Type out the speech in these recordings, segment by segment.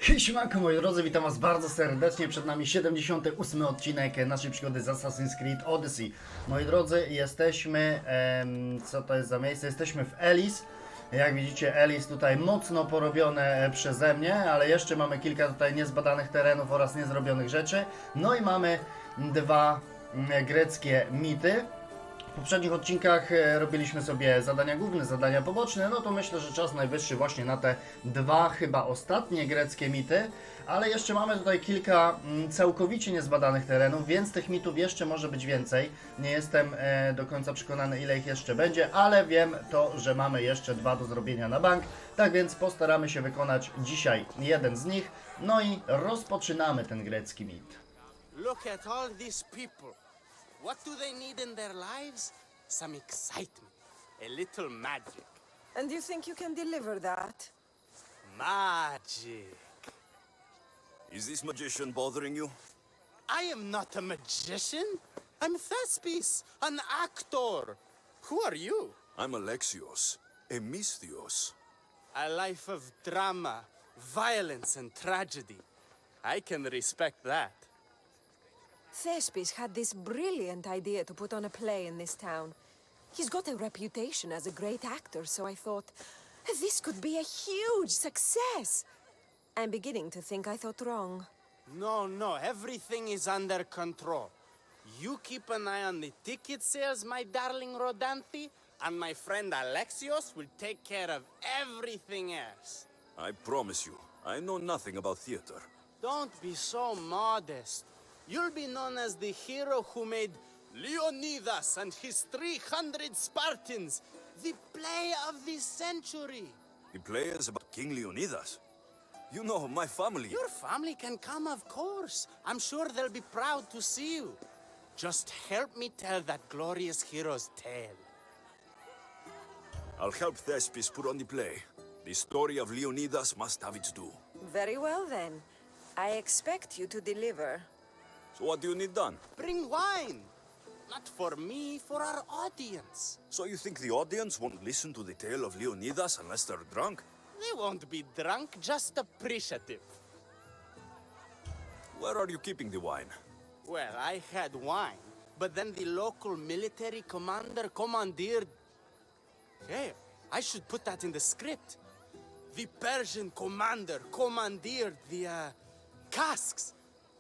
Siemanko moi drodzy, witam was bardzo serdecznie, przed nami 78 odcinek naszej przygody z Assassin's Creed Odyssey. Moi drodzy, jesteśmy, co to jest za miejsce? Jesteśmy w Elis. Jak widzicie, Elis tutaj mocno porobione przeze mnie, ale jeszcze mamy kilka tutaj niezbadanych terenów oraz niezrobionych rzeczy. No i mamy dwa greckie mity. W poprzednich odcinkach robiliśmy sobie zadania główne, zadania poboczne, no to myślę, że czas najwyższy właśnie na te dwa chyba ostatnie greckie mity, ale jeszcze mamy tutaj kilka całkowicie niezbadanych terenów, więc tych mitów jeszcze może być więcej. Nie jestem do końca przekonany, ile ich jeszcze będzie, ale wiem to, że mamy jeszcze dwa do zrobienia na bank, tak więc postaramy się wykonać dzisiaj jeden z nich, no i rozpoczynamy ten grecki mit. Look at all these people. What do they need in their lives? Some excitement, a little magic. And you think you can deliver that? Magic. Is this magician bothering you? I am not a magician. I'm Thespis, an actor. Who are you? I'm Alexios, a Mystios. A life of drama, violence and tragedy. I can respect that. Thespis had this brilliant idea to put on a play in this town. He's got a reputation as a great actor, so I thought, this could be a huge success. I'm beginning to think I thought wrong. No, everything is under control. You keep an eye on the ticket sales, my darling Rodanthe, and my friend Alexios will take care of everything else. I promise you, I know nothing about theater. Don't be so modest. You'll be known as the hero who made Leonidas and his 300 Spartans the play of the century. The play is about King Leonidas. You know, my family... Your family can come, of course. I'm sure they'll be proud to see you. Just help me tell that glorious hero's tale. I'll help Thespis put on the play. The story of Leonidas must have its due. Very well then. I expect you to deliver. So what do you need done? Bring wine. Not for me, for our audience. So you think the audience won't listen to the tale of Leonidas unless they're drunk? They won't be drunk, just appreciative. Where are you keeping the wine? Well, I had wine, but then the local military commander commandeered... Hey, I should put that in the script. The Persian commander commandeered the, casks.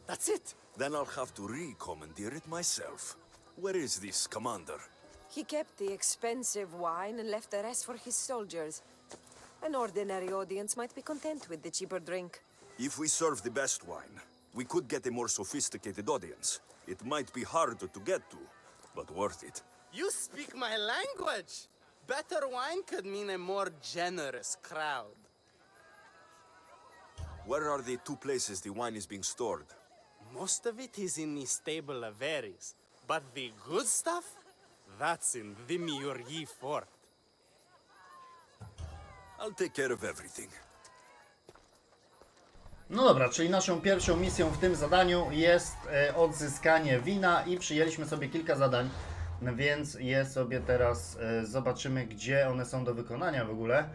That's it. Then I'll have to re-commandeer it myself. Where is this commander? He kept the expensive wine and left the rest for his soldiers. An ordinary audience might be content with the cheaper drink. If we serve the best wine, we could get a more sophisticated audience. It might be harder to get to, but worth it. You speak my language. Better wine could mean a more generous crowd. Where are the two places the wine is being stored? Most of it is in the stable of Ares, but the good stuff, that's in the Miurgi fort. I'll take care of everything. No dobra, czyli naszą pierwszą misją w tym zadaniu jest odzyskanie wina i przyjęliśmy sobie kilka zadań, więc je sobie teraz zobaczymy, gdzie one są do wykonania w ogóle.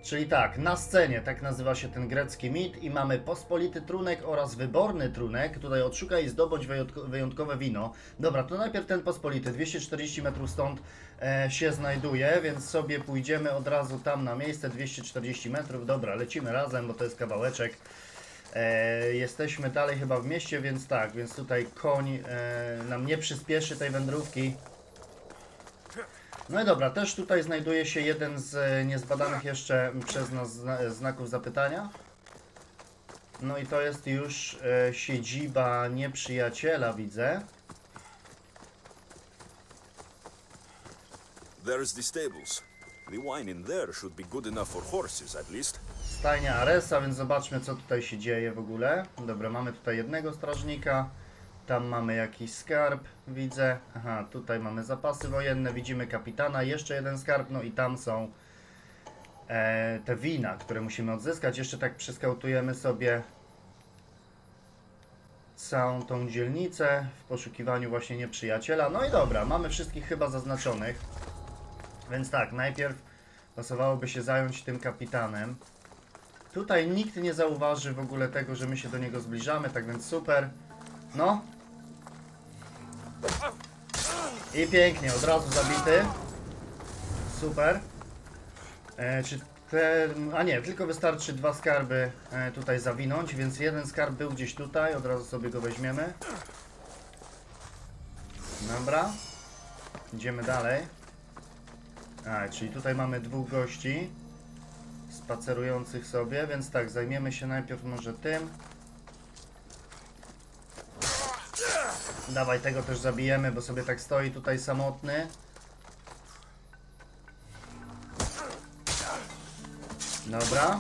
Czyli tak, na scenie, tak nazywa się ten grecki mit i mamy pospolity trunek oraz wyborny trunek. Tutaj odszukaj i zdobądź wyjątkowe wino. Dobra, to najpierw ten pospolity, 240 metrów stąd się znajduje, więc sobie pójdziemy od razu tam na miejsce, 240 metrów. Dobra, lecimy razem, bo to jest kawałeczek. Jesteśmy dalej chyba w mieście, więc tak, więc tutaj koń nam nie przyspieszy tej wędrówki. No i dobra, też tutaj znajduje się jeden z niezbadanych jeszcze przez nas znaków zapytania. No i to jest już siedziba nieprzyjaciela, widzę. There's the stables. The wine in there should be good enough for horses, at least. Stajnia Aresa, więc zobaczmy, co tutaj się dzieje w ogóle. Dobra, mamy tutaj jednego strażnika. Tam mamy jakiś skarb, widzę. Aha, tutaj mamy zapasy wojenne, widzimy kapitana, jeszcze jeden skarb, no i tam są te wina, które musimy odzyskać. Jeszcze tak przeskautujemy sobie całą tą dzielnicę w poszukiwaniu właśnie nieprzyjaciela. No i dobra, mamy wszystkich chyba zaznaczonych. Więc tak, najpierw pasowałoby się zająć tym kapitanem. Tutaj nikt nie zauważy w ogóle tego, że my się do niego zbliżamy, tak więc super. No. I pięknie, od razu zabity. Super. Czy te... A nie, tylko wystarczy 2 skarby tutaj zawinąć, więc jeden skarb był gdzieś tutaj, od razu sobie go weźmiemy. Dobra. Idziemy dalej. Czyli tutaj mamy 2 gości spacerujących sobie, więc tak, zajmiemy się najpierw może tym. Dawaj, tego też zabijemy, bo sobie tak stoi tutaj samotny. Dobra.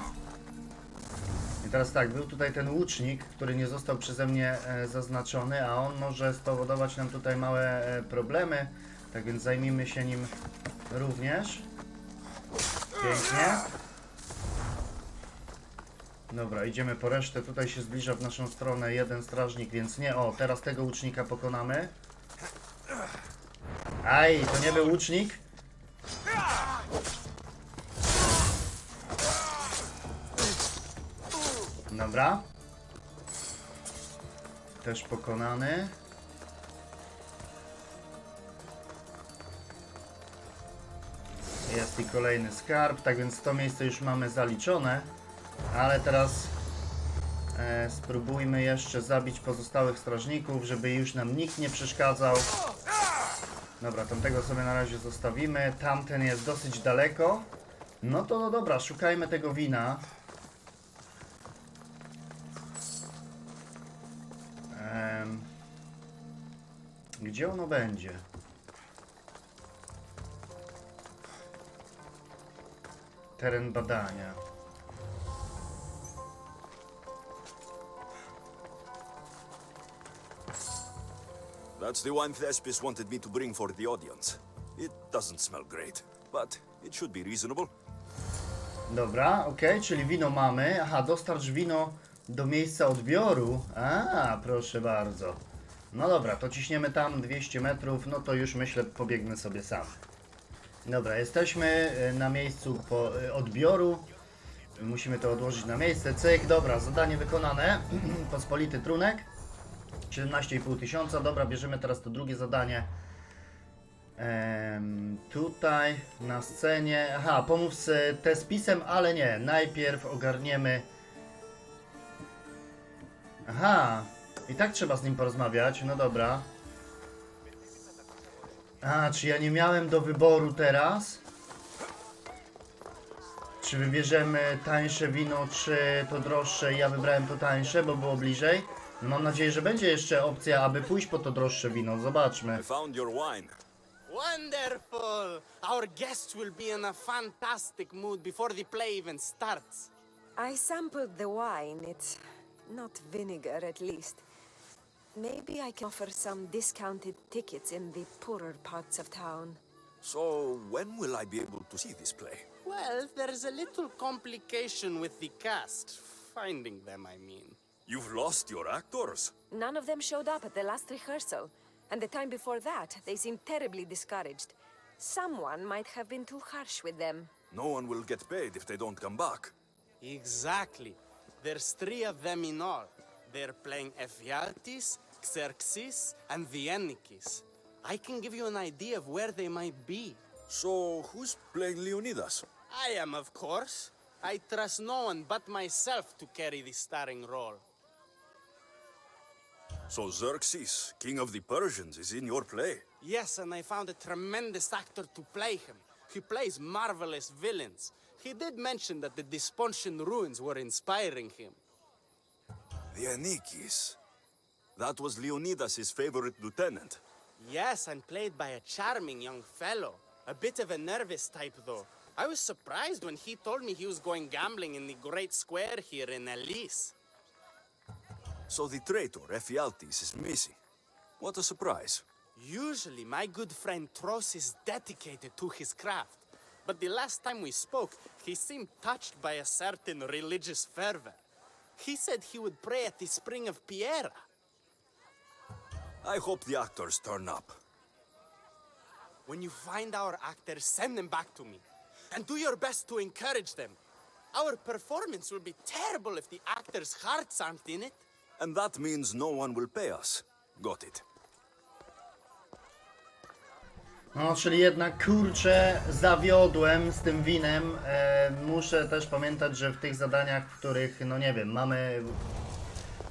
I teraz tak, był tutaj ten łucznik, który nie został przeze mnie zaznaczony, a on może spowodować nam tutaj małe problemy. Tak więc zajmijmy się nim również. Pięknie. Dobra, idziemy po resztę. Tutaj się zbliża w naszą stronę jeden strażnik, więc nie. O, teraz tego łucznika pokonamy. Aj, to nie był łucznik. Dobra. Też pokonany. Jest i kolejny skarb, tak więc to miejsce już mamy zaliczone. Ale teraz spróbujmy jeszcze zabić pozostałych strażników, żeby już nam nikt nie przeszkadzał. Dobra, tamtego sobie na razie zostawimy. Tamten jest dosyć daleko. No to no dobra, szukajmy tego wina. Gdzie ono będzie? Teren badania. That's the one Thespis wanted me to bring for the audience. It doesn't smell great, but it should be reasonable. Dobra, okej, czyli wino mamy. Aha, dostarcz wino do miejsca odbioru. Proszę bardzo. No dobra, to ciśniemy tam 200 metrów, no to już myślę pobiegnę sobie sam. Dobra, jesteśmy na miejscu odbioru. Musimy to odłożyć na miejsce. Cyk, dobra, zadanie wykonane. Pospolity trunek. 17,5 tysiąca. Dobra, bierzemy teraz to drugie zadanie. Tutaj na scenie. Aha, pomów z T-spisem, ale nie. Najpierw ogarniemy. Aha, i tak trzeba z nim porozmawiać. No dobra. Czy ja nie miałem do wyboru teraz? Czy wybierzemy tańsze wino, czy to droższe? Ja wybrałem to tańsze, bo było bliżej. Mam nadzieję, że będzie jeszcze opcja, aby pójść po to droższe wino. Zobaczmy. I found your wine. Wonderful! Our guests will be in a fantastic mood before the play even starts. I sampled the wine. It's not vinegar, at least. Maybe I can offer some discounted tickets in the poorer parts of town. So, when will I be able to see this play? Well, there's a little complication with the cast. Finding them, I mean. You've lost your actors. None of them showed up at the last rehearsal, and the time before that, they seemed terribly discouraged. Someone might have been too harsh with them. No one will get paid if they don't come back. Exactly. There's 3 of them in all. They're playing Ephialtes, Xerxes, and the Ennikis. I can give you an idea of where they might be. So, who's playing Leonidas? I am, of course. I trust no one but myself to carry the starring role. So Xerxes, king of the Persians, is in your play? Yes, and I found a tremendous actor to play him. He plays marvelous villains. He did mention that the Despontian ruins were inspiring him. The Ennikis. That was Leonidas' favorite lieutenant. Yes, and played by a charming young fellow. A bit of a nervous type, though. I was surprised when he told me he was going gambling in the great square here in Elise. So the traitor, Ephialtes, is missing. What a surprise. Usually, my good friend Tros is dedicated to his craft. But the last time we spoke, he seemed touched by a certain religious fervor. He said he would pray at the spring of Piera. I hope the actors turn up. When you find our actors, send them back to me. And do your best to encourage them. Our performance will be terrible if the actors' hearts aren't in it. And that means no one will pay us. Got it. No, czyli jednak kurczę, zawiodłem z tym winem. Muszę też pamiętać, że w tych zadaniach, w których, no nie wiem, mamy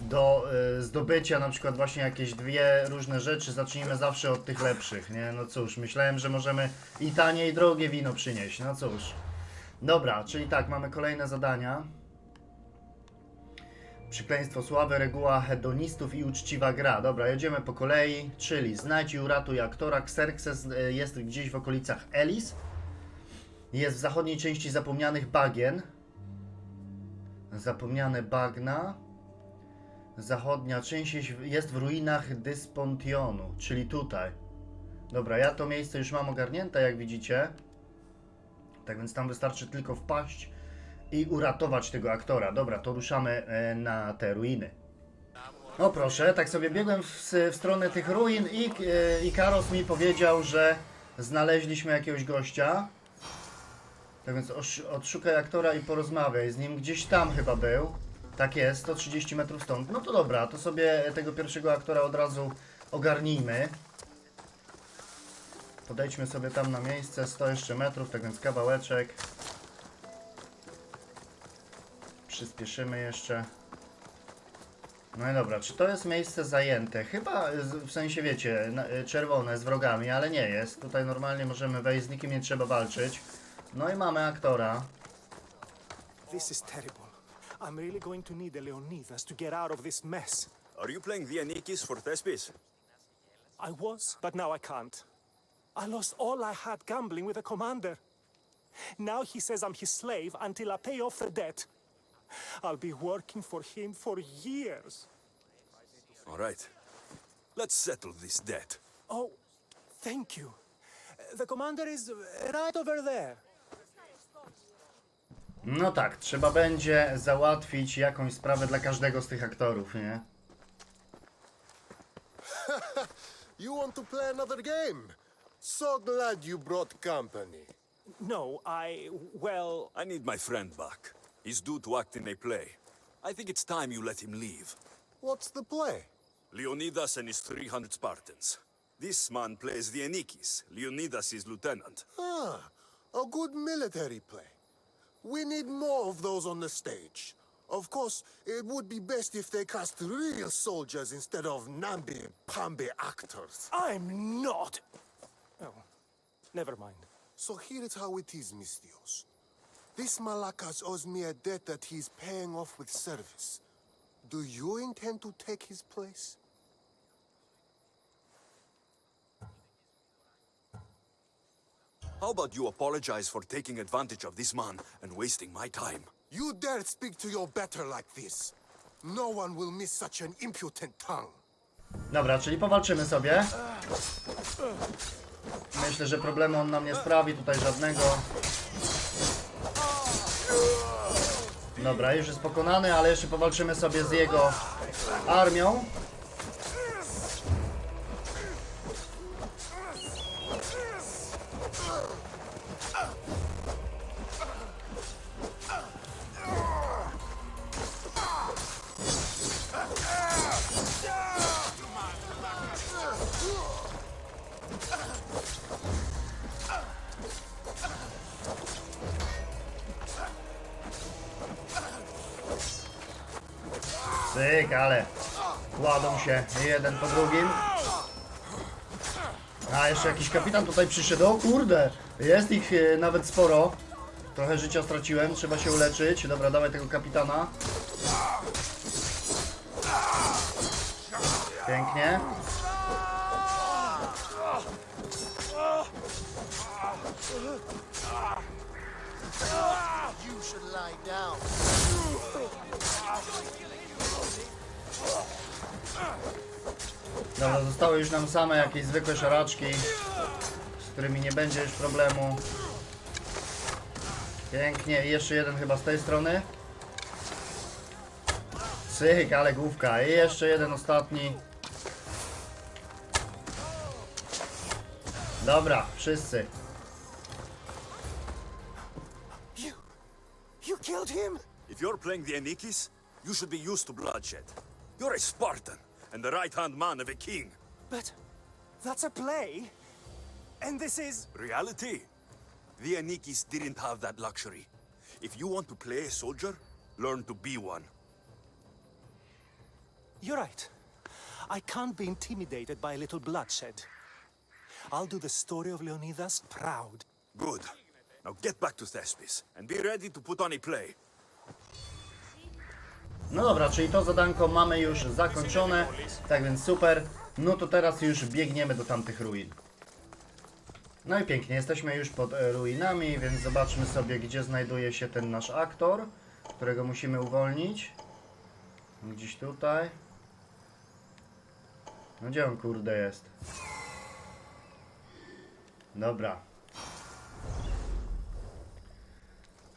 do zdobycia na przykład właśnie jakieś dwie różne rzeczy, zacznijmy zawsze od tych lepszych, nie? No cóż, myślałem, że możemy i tanie, i drogie wino przynieść, no cóż. Dobra, czyli tak, mamy kolejne zadania. Przekleństwo sławy, reguła hedonistów i uczciwa gra. Dobra, jedziemy po kolei, czyli znajdź i uratuj aktora. Xerxes jest gdzieś w okolicach Elis. Jest w zachodniej części zapomnianych bagien. Zapomniane bagna. Zachodnia część jest w ruinach Dyspontionu, czyli tutaj. Dobra, ja to miejsce już mam ogarnięte, jak widzicie. Tak więc tam wystarczy tylko wpaść i uratować tego aktora. Dobra, to ruszamy na te ruiny. O proszę, tak sobie biegłem w stronę tych ruin i Karos mi powiedział, że znaleźliśmy jakiegoś gościa. Tak więc odszukaj aktora i porozmawiaj z nim. Gdzieś tam chyba był. Tak jest, 130 metrów stąd. No to dobra, to sobie tego pierwszego aktora od razu ogarnijmy. Podejdźmy sobie tam na miejsce, 100 jeszcze metrów, tak więc kawałeczek. Przyspieszymy jeszcze. No i dobra, czy to jest miejsce zajęte? Chyba, w sensie wiecie, czerwone z wrogami, ale nie jest. Tutaj normalnie możemy wejść, z nikim nie trzeba walczyć. No i mamy aktora. This is terrible. I'm really going to need a Leonidas to get out of this mess. Are you playing Viennikis for Thespis? I was, but now I can't. I lost all I had gambling with the commander. Now he says I'm his slave until I pay off the debt. I'll be working for him for years. All right. Let's settle this debt. Oh, thank you. The commander is right over there. No tak, trzeba będzie załatwić jakąś sprawę dla każdego z tych aktorów, nie? You want to play another game? So glad you brought company. No, well... I need my friend back. He's due to act in a play. I think it's time you let him leave. What's the play? Leonidas and his 300 Spartans. This man plays Viennikis. Leonidas is lieutenant. Ah, a good military play. We need more of those on the stage. Of course, it would be best if they cast real soldiers instead of namby-pamby actors. I'm not... Oh, never mind. So here is how it is, Mistios. This Malakas owes me a debt that he's paying off with service. Do you intend to take his place? How about you apologize for taking advantage of this man and wasting my time? You dare speak to your better like this? No one will miss such an impudent tongue. Dobra, czyli powalczymy sobie. Myślę, że problemu on nam nie sprawi, tutaj żadnego. Dobra, już jest pokonany, ale jeszcze powalczymy sobie z jego armią. Cyk, ale kładą się jeden po drugim. A jeszcze jakiś kapitan tutaj przyszedł. O kurde, jest ich nawet sporo. Trochę życia straciłem, trzeba się uleczyć. Dobra, dawaj tego kapitana. Pięknie. You should lie down. Dobra, zostały już nam same jakieś zwykłe szaraczki, z którymi nie będzie już problemu. Pięknie, i jeszcze jeden chyba z tej strony. Cyk, ale główka. I jeszcze jeden ostatni. Dobra, wszyscy. You killed about him? If you're playing the Anikis, you should be used to bloodshed. You're a Spartan and the right-hand man of a king. But that's a play. And this is... Reality? The Anikis didn't have that luxury. If you want to play a soldier, learn to be one. You're right. I can't be intimidated by a little bloodshed. I'll do the story of Leonidas proud. Good. Now get back to Thespis and be ready to put on a play. No dobra, czyli to zadanko mamy już zakończone, tak więc super. No to teraz już biegniemy do tamtych ruin. No i pięknie, jesteśmy już pod ruinami, więc zobaczmy sobie, gdzie znajduje się ten nasz aktor, którego musimy uwolnić. Gdzieś tutaj. No gdzie on kurde jest? Dobra.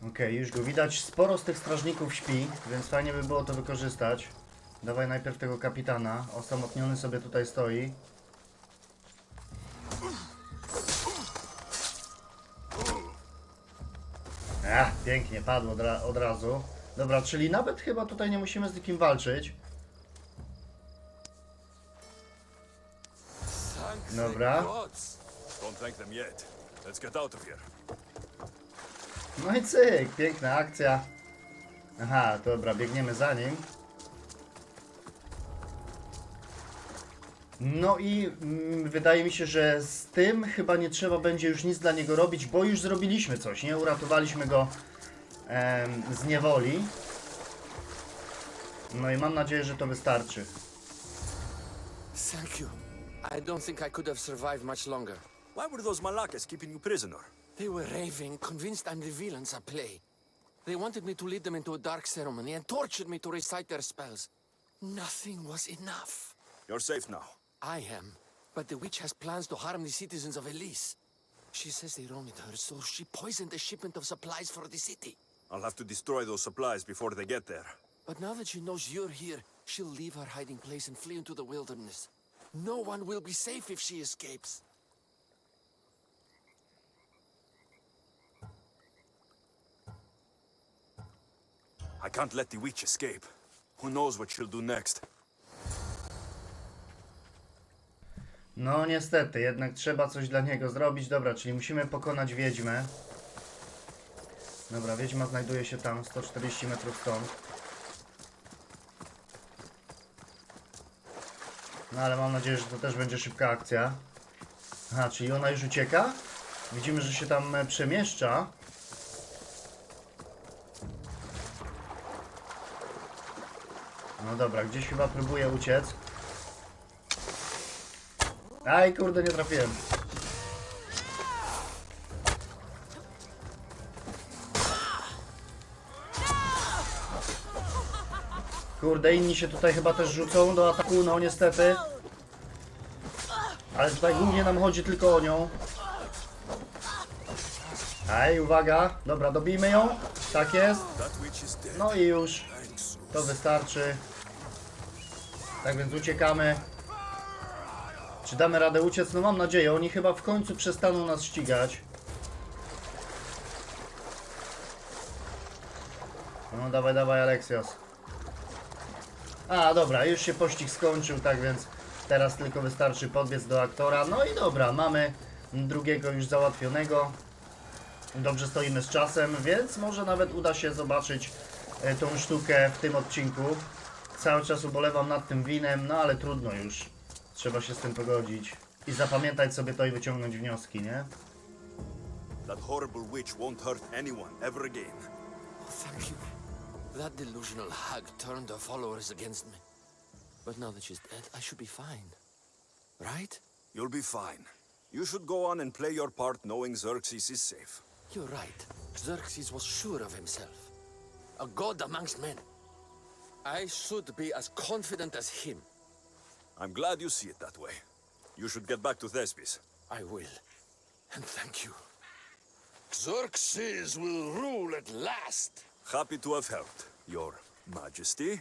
Okej, już go widać. Sporo z tych strażników śpi, więc fajnie by było to wykorzystać. Dawaj najpierw tego kapitana. Osamotniony sobie tutaj stoi. Pięknie, padł od razu. Dobra, czyli nawet chyba tutaj nie musimy z nikim walczyć. Dobra. Don't thank them yet. Let's get out of here. No i cyk, piękna akcja. Aha, dobra, biegniemy za nim. No i wydaje mi się, że z tym chyba nie trzeba będzie już nic dla niego robić, bo już zrobiliśmy coś, nie? Uratowaliśmy go z niewoli. No i mam nadzieję, że to wystarczy. Thank you. I don't think I could have survived much longer. Why were those Malakas keeping you prisoner? They were raving, convinced I'm the villains at play. They wanted me to lead them into a dark ceremony and tortured me to recite their spells. Nothing was enough. You're safe now. I am, but the witch has plans to harm the citizens of Elise. She says they wronged her, so she poisoned the shipment of supplies for the city. I'll have to destroy those supplies before they get there. But now that she knows you're here, she'll leave her hiding place and flee into the wilderness. No one will be safe if she escapes. I can't let the witch escape. Who knows what she'll do next? No niestety, jednak trzeba coś dla niego zrobić. Dobra, czyli musimy pokonać wiedźmę. Dobra, wiedźma znajduje się tam 140 metrów stąd. No ale mam nadzieję, że to też będzie szybka akcja. Aha, czyli ona już ucieka? Widzimy, że się tam przemieszcza. No dobra, gdzieś chyba próbuje uciec. Aj, kurde, nie trafiłem. Kurde, inni się tutaj chyba też rzucą do ataku, no niestety. Ale tutaj głównie nam chodzi tylko o nią. Aj, uwaga. Dobra, dobijmy ją. Tak jest. No i już. To wystarczy. Tak więc uciekamy. Czy damy radę uciec? No mam nadzieję. Oni chyba w końcu przestaną nas ścigać. No dawaj, dawaj, Aleksios. A, dobra, już się pościg skończył, tak więc teraz tylko wystarczy podbiec do aktora. No i dobra, mamy drugiego już załatwionego. Dobrze stoimy z czasem, więc może nawet uda się zobaczyć tą sztukę w tym odcinku. Cały czas ubolewam nad tym winem, no ale trudno już. Trzeba się z tym pogodzić. I zapamiętać sobie to i wyciągnąć wnioski, nie? That horrible witch won't hurt anyone ever again. Thank you. That delusional hag turned her followers against me. But now that she's dead, I should be fine. Right? You'll be fine. You should go on and play your part knowing Xerxes is safe. You're right. Xerxes was sure of himself. A god amongst men. I should be as confident as him. I'm glad you see it that way. You should get back to Thespis. I will. And thank you. Xerxes will rule at last. Happy to have helped, Your Majesty.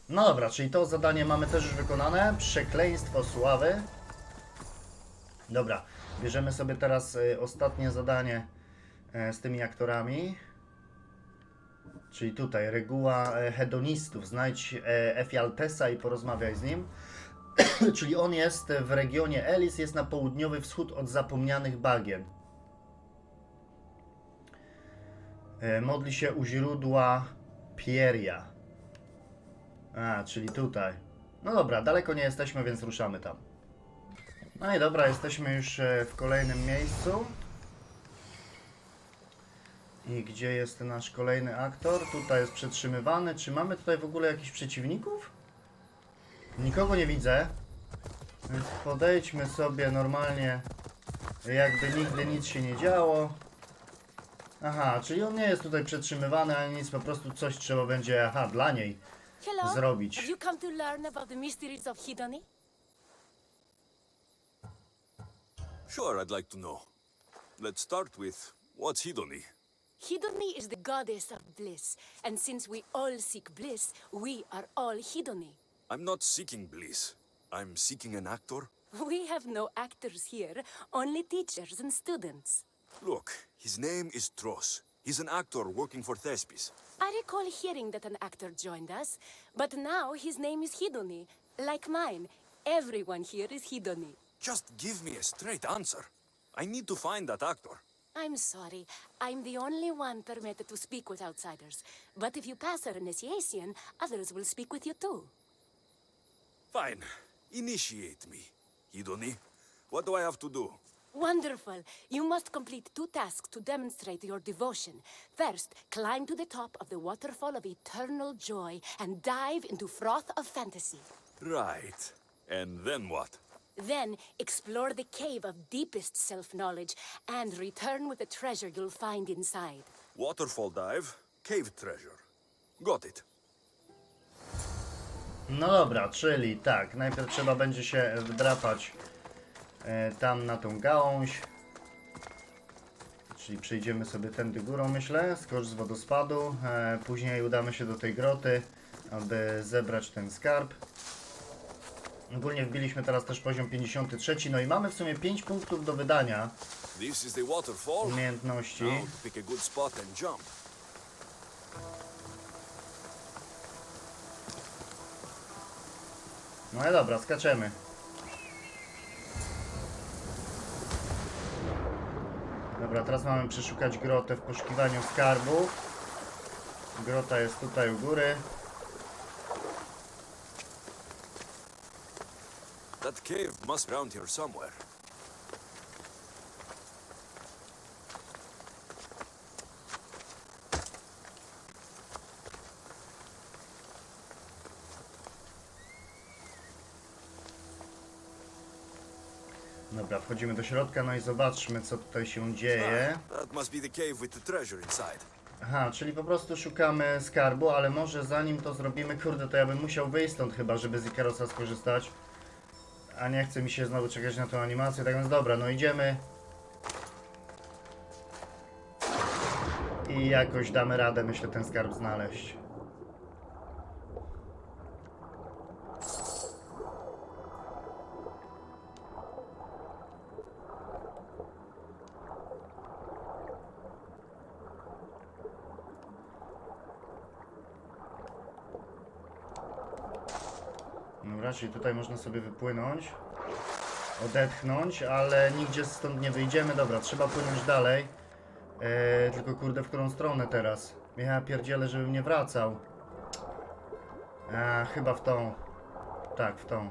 No dobra, czyli to zadanie mamy też już wykonane. Przekleństwo sławy. Dobra, bierzemy sobie teraz ostatnie zadanie z tymi aktorami. Czyli tutaj reguła hedonistów. Znajdź Efialtesa i porozmawiaj z nim. Czyli on jest w regionie Elis, jest na południowy wschód od zapomnianych bagien. Modli się u źródła Pieria. A, czyli tutaj. No dobra, daleko nie jesteśmy, więc ruszamy tam. No i dobra, jesteśmy już w kolejnym miejscu. I gdzie jest nasz kolejny aktor? Tutaj jest przetrzymywany. Czy mamy tutaj w ogóle jakichś przeciwników? Nikogo nie widzę. Więc podejdźmy sobie normalnie, jakby nigdy nic się nie działo. Aha, czyli on nie jest tutaj przetrzymywany ani nic, po prostu coś trzeba będzie, aha, dla niej Hello. zrobić. Have you come to learn about the mysteries of Hidani? Sure, I'd like to know. Let's start with what's Hidoni? Hidani is the goddess of bliss, and since we all seek bliss, we are all Hidani. I'm not seeking bliss. I'm seeking an actor. We have no actors here, only teachers and students. Look, his name is Tros. He's an actor working for Thespis. I recall hearing that an actor joined us, but now his name is Hidoni, like mine. Everyone here is Hidoni. Just give me a straight answer. I need to find that actor. I'm sorry, I'm the only one permitted to speak with outsiders. But if you pass our initiation, others will speak with you too. Fine. Initiate me. Hidoni, what do I have to do? Wonderful! You must complete 2 tasks to demonstrate your devotion. First, climb to the top of the waterfall of eternal joy and dive into froth of fantasy. Right. And then what? Then, explore the cave of deepest self-knowledge and return with the treasure you'll find inside. Waterfall dive, cave treasure. Got it. No dobra, czyli tak, najpierw trzeba będzie się wdrapać tam na tą gałąź. Czyli przejdziemy sobie tędy górą, myślę, skocz z wodospadu. Później udamy się do tej groty, aby zebrać ten skarb. Ogólnie wbiliśmy teraz też poziom 53, no i mamy w sumie 5 punktów do wydania This is the waterfall. umiejętności. Now pick a good spot and jump. No i dobra, skaczemy. Dobra, teraz mamy przeszukać grotę w poszukiwaniu skarbów. Grota jest tutaj u góry. That cave must be around here somewhere. Dobra, wchodzimy do środka, no i zobaczmy, co tutaj się dzieje. That must be the cave with the treasure inside. Aha, czyli po prostu szukamy skarbu, ale może zanim to zrobimy, kurde, to ja bym musiał wyjść stąd chyba, żeby z Ikarosa skorzystać. A nie chce mi się znowu czekać na tą animację, tak więc dobra, no idziemy. I jakoś damy radę, myślę, ten skarb znaleźć. Dobra, czyli tutaj można sobie wypłynąć, odetchnąć, ale nigdzie stąd nie wyjdziemy. Dobra, trzeba płynąć dalej. Tylko kurde, w którą stronę teraz? Ja pierdzielę, żebym nie wracał. Chyba w tą. Tak, w tą.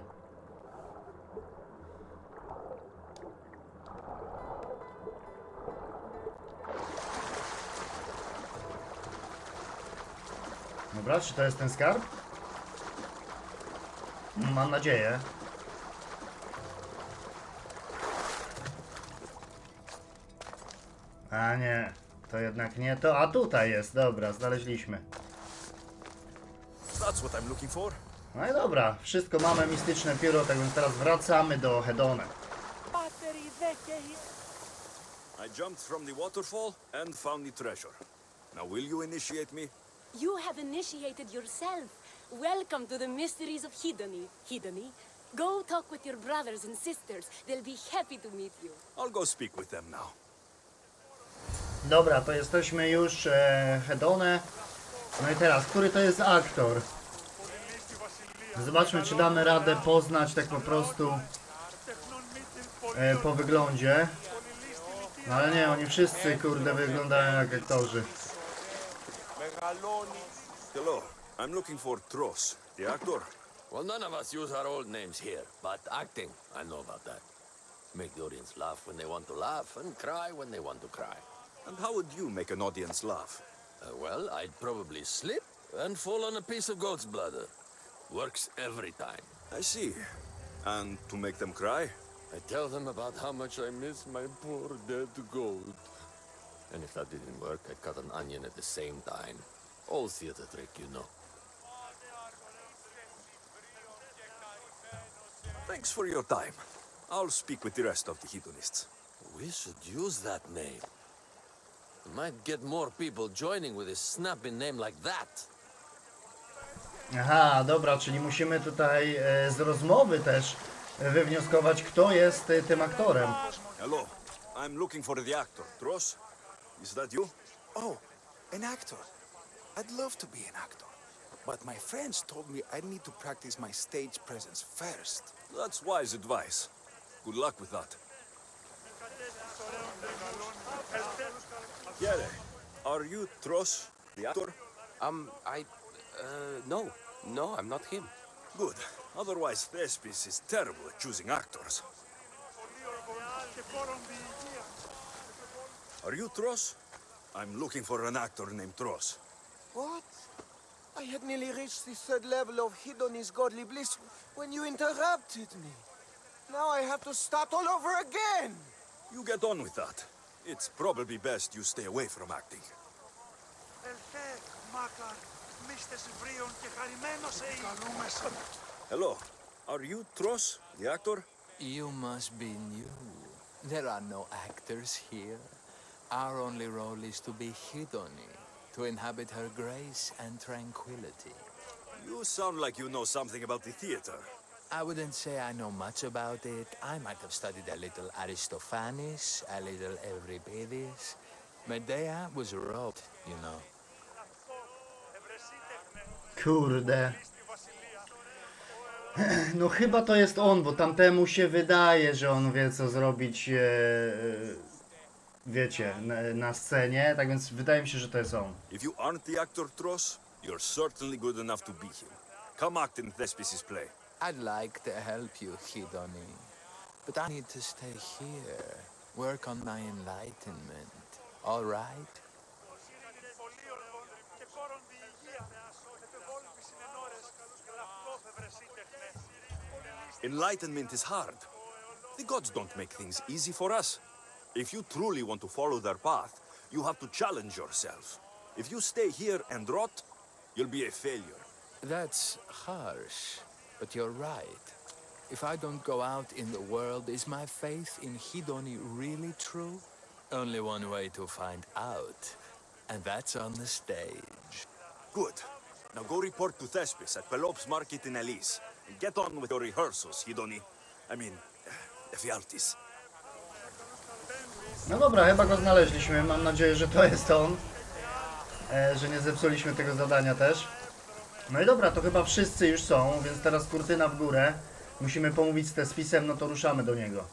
Dobra, czy to jest ten skarb? Mam nadzieję. A nie, to jednak nie to. A tutaj jest, dobra, znaleźliśmy. That's what I'm looking for. No i dobra, wszystko mamy, mistyczne pióro, tak więc teraz wracamy do Hedona. I jumped from the waterfall and found the treasure. Now will you initiate me? You have initiated yourself. Welcome to the mysteries of Hidani. Hidani, go talk with your brothers and sisters. They'll be happy to meet you. I'll go speak with them now. Dobra, to jesteśmy już Hedone. No i teraz, który to jest aktor? Zobaczmy, czy damy radę poznać tak po prostu po wyglądzie. No ale nie, oni wszyscy, kurde, wyglądają jak aktorzy. Hello, I'm looking for Tross, the actor. Well, none of us use our old names here, but acting, I know about that. Make the audience laugh when they want to laugh and cry when they want to cry. And how would you make an audience laugh? Well, I'd probably slip and fall on a piece of goat's bladder. Works every time. I see. And to make them cry? I tell them about how much I miss my poor dead goat. And if that didn't work, I'd cut an onion at the same time. Old theater trick, you know. Thanks for your time. I'll speak with the rest of the hedonists. We should use that name. We might get more people joining with a snappy name like that. Aha, dobra, czyli musimy tutaj z rozmowy też wywnioskować, kto jest tym aktorem. Hello, I'm looking for the actor. Tross? Is that you? Oh, an actor. I'd love to be an actor. But my friends told me I need to practice my stage presence first. That's wise advice. Good luck with that. Kiere, are you Tross, the actor? No, I'm not him. Good. Otherwise, Thespis is terrible at choosing actors. Are you Tross? I'm looking for an actor named Tross. What? I had nearly reached the third level of Hedoni's godly bliss when you interrupted me. Now I have to start all over again. You get on with that. It's probably best you stay away from acting. Hello, are you Tross, the actor? You must be new. There are no actors here. Our only role is to be Hedoni, to inhabit her grace and tranquility. You sound like you know something about the theater. I wouldn't say I know much about it. I might have studied a little Aristophanes, a little Euripides. Medea was robbed, you know. Kurde. No chyba to jest on, bo tamtemu się wydaje, że on wie co zrobić, wiecie, na scenie, tak więc wydaje mi się, że to jest on. If you aren't the actor Tross, you're certainly good enough to be him. Come act in Thespis' play. I'd like to help you, Hedoni. But I need to stay here, work on my enlightenment. All right? Enlightenment is hard. The gods don't make things easy for us. If you truly want to follow their path, you have to challenge yourself. If you stay here and rot, you'll be a failure. That's harsh, but you're right. If I don't go out in the world, is my faith in Hedoni really true? Only one way to find out, and that's on the stage. Good. Now go report to Thespis at Pelops Market in Elise. And get on with your rehearsals, Hedoni. I mean, Ephialtes. No dobra, chyba go znaleźliśmy. Mam nadzieję, że to jest on. Że nie zepsuliśmy tego zadania też. No i dobra, to chyba wszyscy już są, więc teraz kurtyna w górę. Musimy pomówić z Thespisem, no to ruszamy do niego.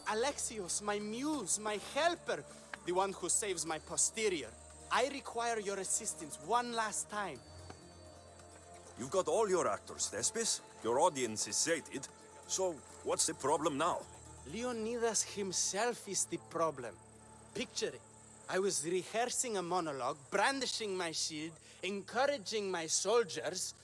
Alexios, my muse, my helper, the one who saves my posterior. I require your assistance one last time. You've got all your actors, Thespis. Your audience is sated. So, what's the problem now? Leonidas himself is the problem. Picture it. I was rehearsing a monologue, brandishing my shield, encouraging my soldiers.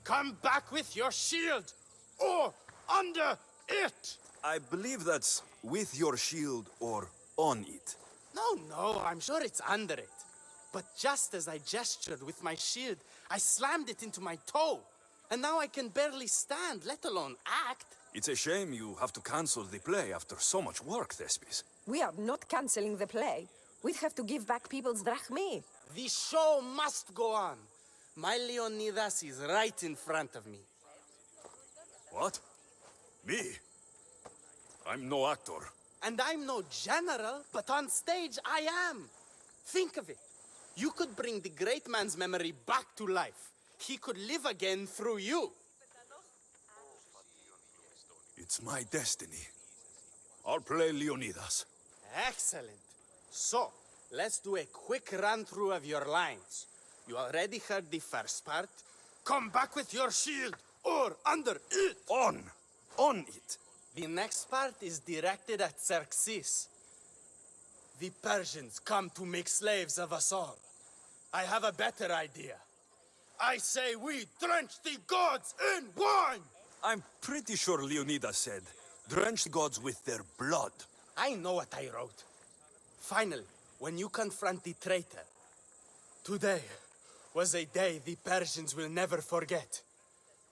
Come back with your shield! Or under it! I believe that's with your shield or on it. No, I'm sure it's under it. But just as I gestured with my shield, I slammed it into my toe. And now I can barely stand, let alone act. It's a shame you have to cancel the play after so much work, Thespis. We are not cancelling the play. We'd have to give back people's drachmae. The show must go on. My Leonidas is right in front of me. What? Me? I'm no actor. And I'm no general, but on stage I am. Think of it. You could bring the great man's memory back to life. He could live again through you. It's my destiny. I'll play Leonidas. Excellent. So, let's do a quick run-through of your lines. You already heard the first part. Come back with your shield, or under it. On it. The next part is directed at Xerxes. The Persians come to make slaves of us all. I have a better idea. I say we drench the gods in wine! I'm pretty sure Leonidas said, drench the gods with their blood. I know what I wrote. Finally, when you confront the traitor, today was a day the Persians will never forget.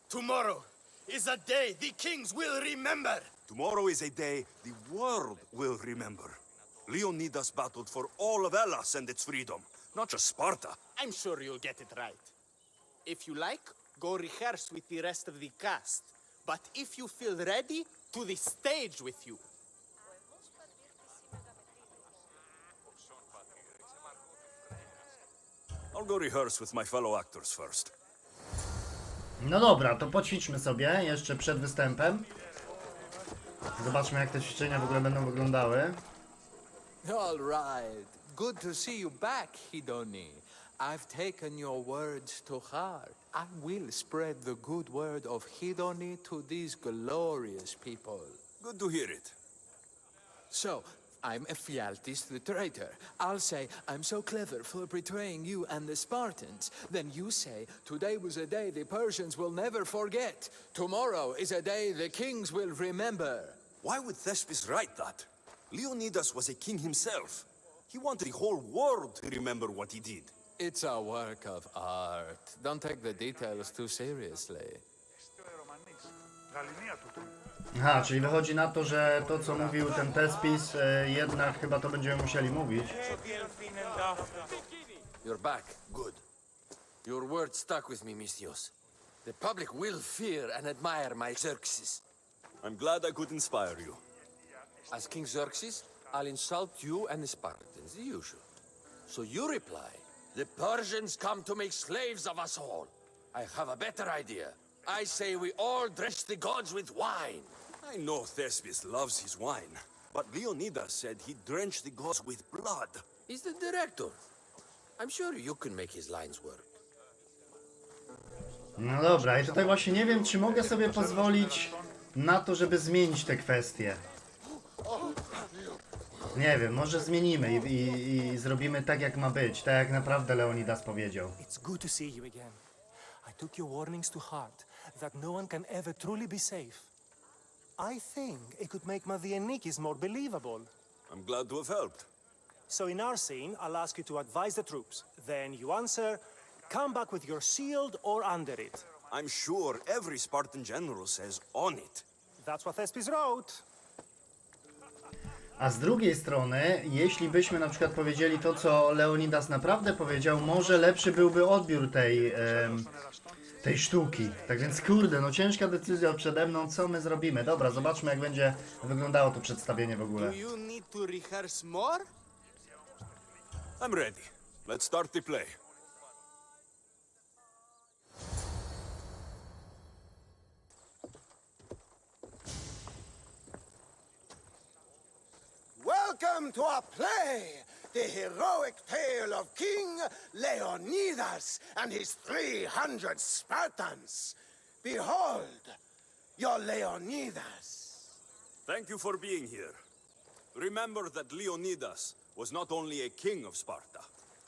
Tomorrow is a day the kings will remember. Tomorrow is a day the world will remember. Leonidas battled for all of Hellas and its freedom, not just Sparta. I'm sure you'll get it right. If you like, go rehearse with the rest of the cast. But if you feel ready, to the stage with you. I'll go rehearse with my fellow actors first. No dobra, to poćwiczmy sobie jeszcze przed występem. Zobaczmy, jak te ćwiczenia w ogóle będą wyglądały. All right. Good to see you back, Hidoni. I've taken your words to heart. I will spread the good word of Hidoni to these glorious people. Good to hear it. So, I'm Ephialtes the traitor. I'll say, I'm so clever for betraying you and the Spartans. Then you say, today was a day the Persians will never forget. Tomorrow is a day the kings will remember. Why would Thespis write that? Leonidas was a king himself. He wanted the whole world to remember what he did. It's a work of art. Don't take the details too seriously. Aha, czyli wychodzi na to, że to, co mówił ten Thespis, jednak chyba to będziemy musieli mówić. You're back. Good. Your word stuck with me, Misthios. The public will fear and admire my Xerxes. I'm glad I could inspire you. As King Xerxes, I'll insult you and the Spartans, the usual. So you reply, the Persians come to make slaves of us all. I have a better idea. I say we all drench the gods with wine. I know Thespis loves his wine, but Leonidas said he'd drench the gods with blood. He's the director. I'm sure you can make his lines work. No dobra, i tutaj właśnie nie wiem, czy mogę sobie pozwolić na to, żeby zmienić te kwestie. Nie wiem, może zmienimy i zrobimy tak, jak ma być, tak jak naprawdę Leonidas powiedział. It's good to see you again. I took your warnings to heart, that no one can ever truly be safe. I think it could make my Viennikis more believable. I'm glad to have helped. So in our scene, I'll ask you to advise the troops. Then you answer, come back with your shield or under it. I'm sure every Spartan general says on it. That's what Thespis wrote. A z drugiej strony, jeśli byśmy na przykład powiedzieli to, co Leonidas naprawdę powiedział, może lepszy byłby odbiór tej sztuki. Tak więc kurde, no ciężka decyzja przede mną, co my zrobimy. Dobra, zobaczmy, jak będzie wyglądało to przedstawienie w ogóle. Do you need to rehearse more? I'm ready. Let's start the play. Welcome to our play, the heroic tale of King Leonidas and his 300 Spartans. Behold, your Leonidas. Thank you for being here. Remember that Leonidas was not only a king of Sparta,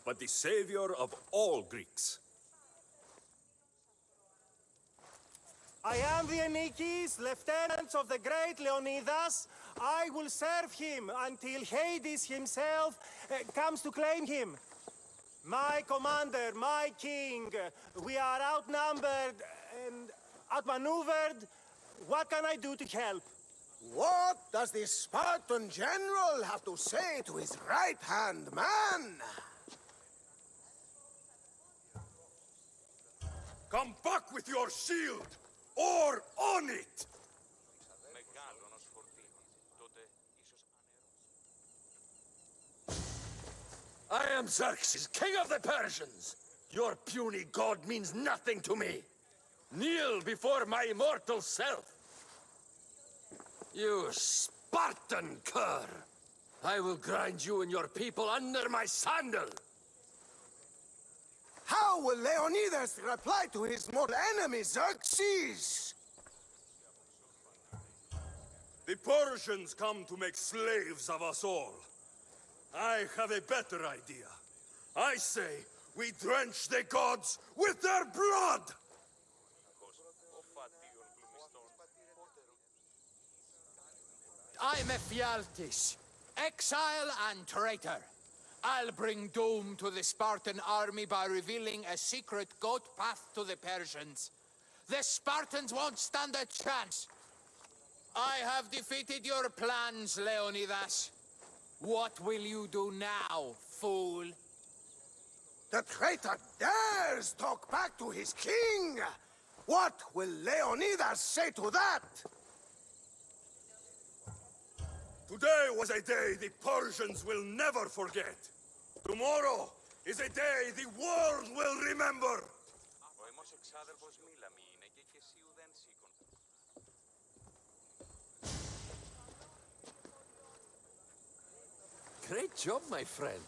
but the savior of all Greeks. I am Viennikis, lieutenants of the great Leonidas. I will serve him until Hades himself comes to claim him. My commander, my king, we are outnumbered and outmaneuvered. What can I do to help? What does the Spartan general have to say to his right-hand man? Come back with your shield, or on it! I am Xerxes, king of the Persians. Your puny god means nothing to me. Kneel before my immortal self. You Spartan cur! I will grind you and your people under my sandal. How will Leonidas reply to his mortal enemy, Xerxes? The Persians come to make slaves of us all. I have a better idea. I say we drench the gods with their blood! I'm Ephialtes, exile and traitor. I'll bring doom to the Spartan army by revealing a secret goat path to the Persians. The Spartans won't stand a chance. I have defeated your plans, Leonidas. What will you do now, fool? The traitor dares talk back to his king! What will Leonidas say to that? Today was a day the Persians will never forget. Tomorrow is a day the world will remember. Great job, my friend.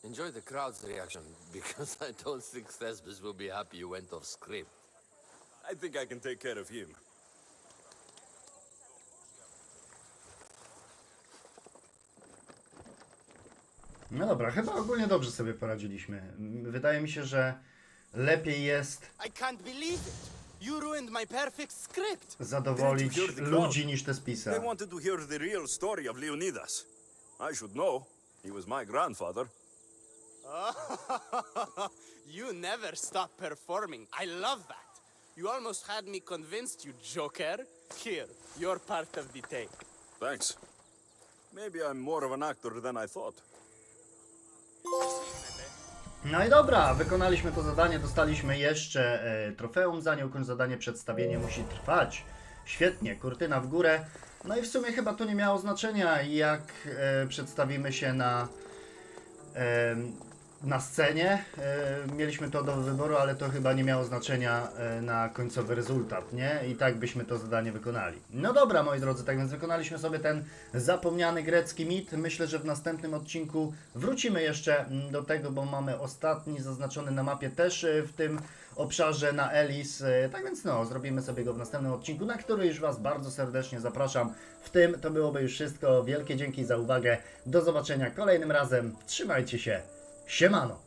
Enjoy the crowd's reaction, because I don't think Thespis will be happy you went off script. I think I can take care of him. No dobra, chyba ogólnie dobrze sobie poradziliśmy. Wydaje mi się, że lepiej jest I can't believe it. You ruined my perfect script. zadowolić Didn't you hear the ludzi crowd? niż te spisy. They wanted to hear the real story of Leonidas. I should know. He was my grandfather. You never stop performing. I love that. You almost had me convinced, you joker. Here, you're part of the take. Thanks. Maybe I'm more of an actor than I thought. No i dobra, wykonaliśmy to zadanie, dostaliśmy jeszcze trofeum za nie, ukończ zadanie, przedstawienie musi trwać. Świetnie, kurtyna w górę. No i w sumie chyba to nie miało znaczenia, jak przedstawimy się na scenie. Mieliśmy to do wyboru, ale to chyba nie miało znaczenia na końcowy rezultat, nie? I tak byśmy to zadanie wykonali. No dobra, moi drodzy, tak więc wykonaliśmy sobie ten zapomniany grecki mit. Myślę, że w następnym odcinku wrócimy jeszcze do tego, bo mamy ostatni zaznaczony na mapie też w tym obszarze na Elis. Tak więc no, zrobimy sobie go w następnym odcinku, na który już Was bardzo serdecznie zapraszam. W tym to byłoby już wszystko. Wielkie dzięki za uwagę. Do zobaczenia kolejnym razem. Trzymajcie się. Siemano!